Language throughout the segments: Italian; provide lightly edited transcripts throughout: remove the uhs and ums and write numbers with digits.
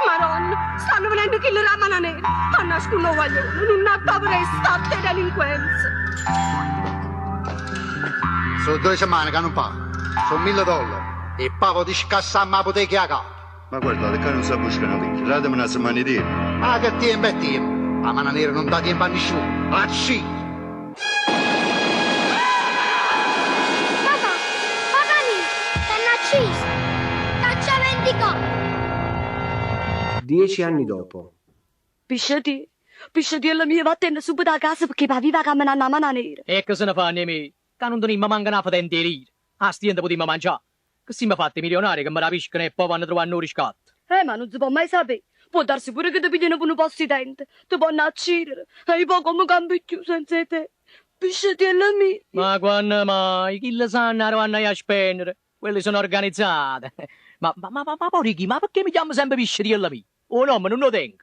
Maronna, stanno venendo chi le ramana nera. A nascono guaglione, non ha poverezza, a te delinquenza. Sono 2 settimane che non pago. Sono $1000. E pavo di scassare a bottega a capo. Ma guardate, che non sa buscare lì. Ratemi una settimana di tempo. Ah, che tempo è tempo. La mano nera non dà tempo a nessuno. Acci! Papà, Pagani, t'hanno acciso. Caccia vendicò. 10 anni dopo. Pisciati alla mia, vattene subito a casa perché va viva camminare a mano nera. E che se ne fa, nemi? Che non tenim manca una fata intera. A stiente potremmo mangiare. Che siamo fatti milionari che mi rapiscono e poi vanno a trovare un riscatto. Ma non si può mai sapere. Può darsi pure che ti pigliano per un po' di denti. Ti vanno a uccidere. E poi come cambi più senza te. Pisciati alla mia. Ma quando mai? Chi le sanno che vanno a spendere? Quelle sono organizzate. Ma Ricky, ma perché mi chiami sempre pisciati alla mia? Oh no, ma non lo tengo.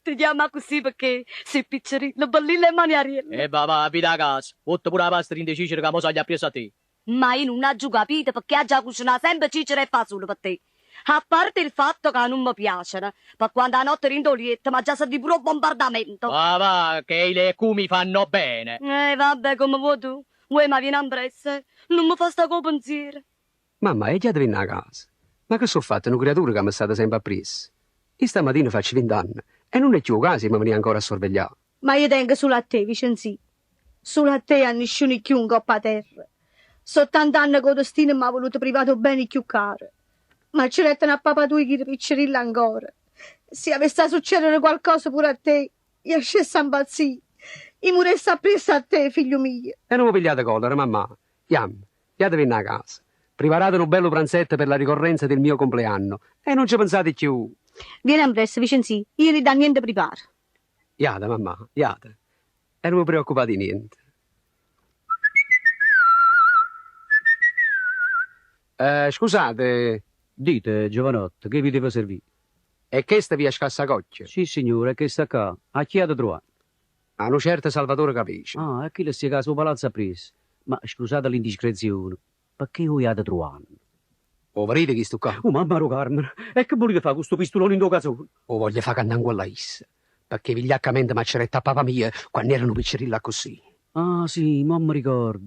Ti chiama così perché sei piccerino, bellino e maniariello. E va, vita a casa. Otto pure la pasta indecisa che mo sa gli ha preso a te. Ma io non ho capito perché ha già cucinato sempre cicere e fasullo per te. A parte il fatto che non mi piacciono, per quando la notte rindolietta, ma già senti pure un bombardamento. Va, che i lecumi fanno bene. Vabbè, come vuoi tu. Vuoi ma vieni a impressa? Non mi fa sta co pensiero. Mamma, e già devi andare a casa. Ma che sono fatte una creatura che mi è stata sempre appressa? Io stamattina faccio 20 anni e non è più caso che mi viene ancora a sorvegliare. Ma io tengo solo a te, Vicenzi. Solo a te a nessuno più un coppa a terra. So tant'anni che il destino mi ha voluto privato bene più caro. Ma ci rettano a papà tu che piccerilla ancora. Se avesse succedere qualcosa pure a te, io scessa a impazzire. Io moresse appresso a te, figlio mio. E non mi pigliate collera, mamma. Andiamo a casa. Preparate un bello pranzetto per la ricorrenza del mio compleanno. E non ci pensate più. Vieni a presto, Vicenzi. Io non da niente preparo. Iada, mamma, iada. E non mi preoccupate di niente. Scusate. Dite, giovanotto, che vi devo servire? È questa via Scassacocchia? Sì, signore, è questa qua. A chi ha da trovare? A un certo Salvatore Capisce. Ah, a chi le stia caso palazzo ha preso? Ma scusate l'indiscrezione, perché voi ha da trovare? O vedete chi sto qua? Oh, mamma Carmen, e che volete fare con questo pistolone in occasione? O voglio fare cantare quella issa, perché vigliaccamente m'acceretta a papà mia quando erano piccerilla così. Ah, sì, ma mi ricordo.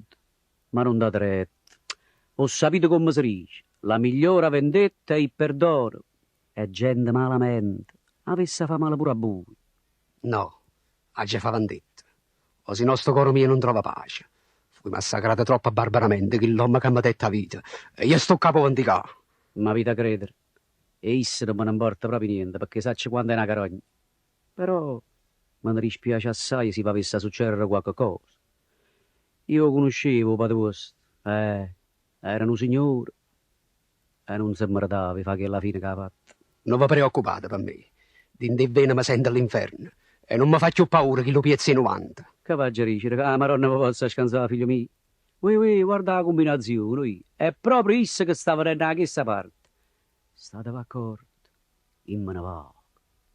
Ma non date retta. Ho sapito come si dice. La migliore vendetta è il perdono. E gente malamente avesse fa male pure a voi. No, ha già fa vendetta. O se il nostro coro mio non trova pace. Fui massacrata troppo barbaramente che l'uomo che mi ha detto la vita. E io sto capo vendicare. Ma vita credere. E isso non me ne importa proprio niente, perché sacci quando è una carogna. Però mi ne dispiace assai se avesse succedere qualche cosa. Io conoscevo Patosto. Era un signore. E non si meritava di fare che alla fine che ha fatto. Non vi preoccupate per me. Dinde bene mi sento all'inferno. E non mi faccio paura che lo piezzi 90. Che va a dicere? La Madonna mi possa scansare, figlio mio. Guarda la combinazione. È proprio isso che sta venendo da questa parte. State d'accordo? Io me ne va.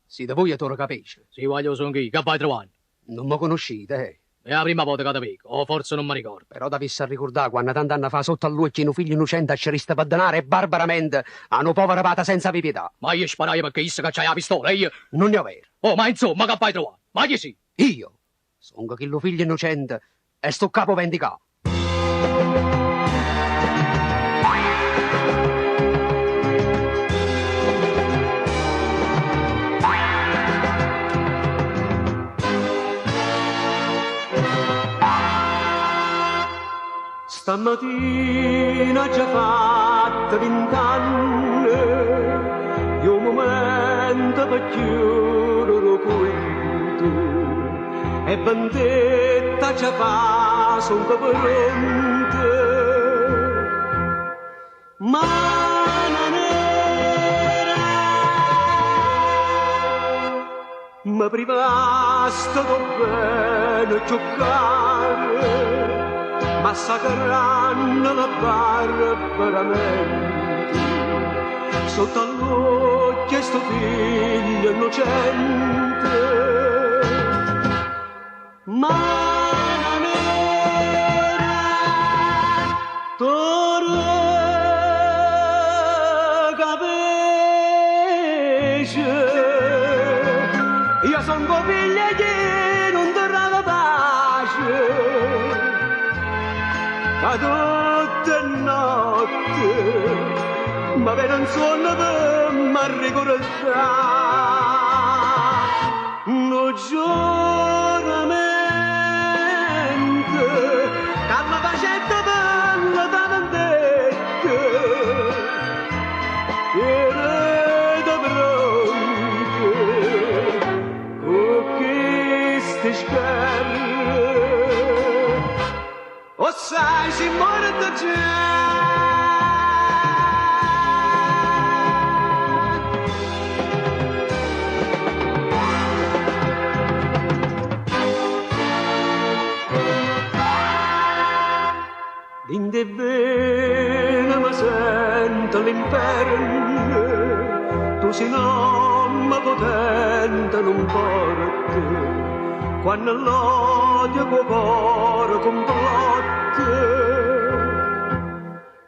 Siete voi a Toro Capisce? Sì, voglio sono chi, che vai trovando? Non mi conoscete, eh? È la prima volta che ti vedo, o forse non mi ricordo. Però davesse a ricordare quando tant'anni fa sotto a lui che un figlio innocente ci rista per denaro barbaramente a una povera pata senza pietà. Ma io sparai perché issa che c'hai la pistola e io... Non ne ho vero. Oh, ma insomma, che vai trovare? Ma chi sì? Io? Sono che lo figlio innocente e sto capo vendicato. Stamattina già fatto 20 anni, io un momento per chiudere conto, e vendetta già fa, son che pronte, ma non era, mi privaste da bene giocare, massacrando la barbaramente sotto all'occhio sto figlio innocente, ma non era Toro Capisce. invece io son copiglia che non tornava pace a tutte notte ma per un sonno per m'arricordare no giornamento che mi facette bella da vendetta era pronto con queste sperre o sai si morta già in de bene ma sento l'inferno tu sei un'omma potente non porti quando l'odio tuo cuore complotta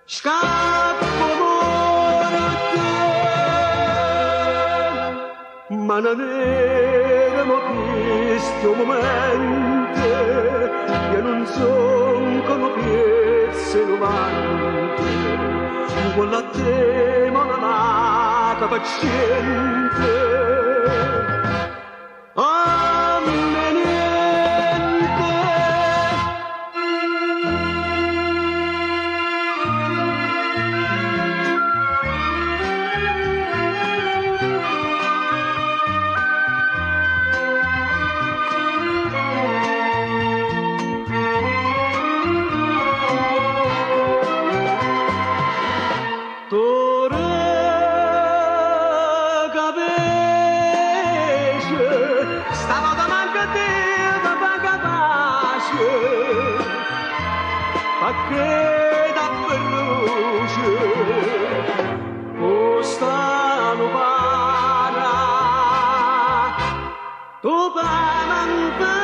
scappo morte ma non erano questi un momento io non son come piezze novante quella te ma non ha paziente a me niente che da veloce o stanno para tu vanità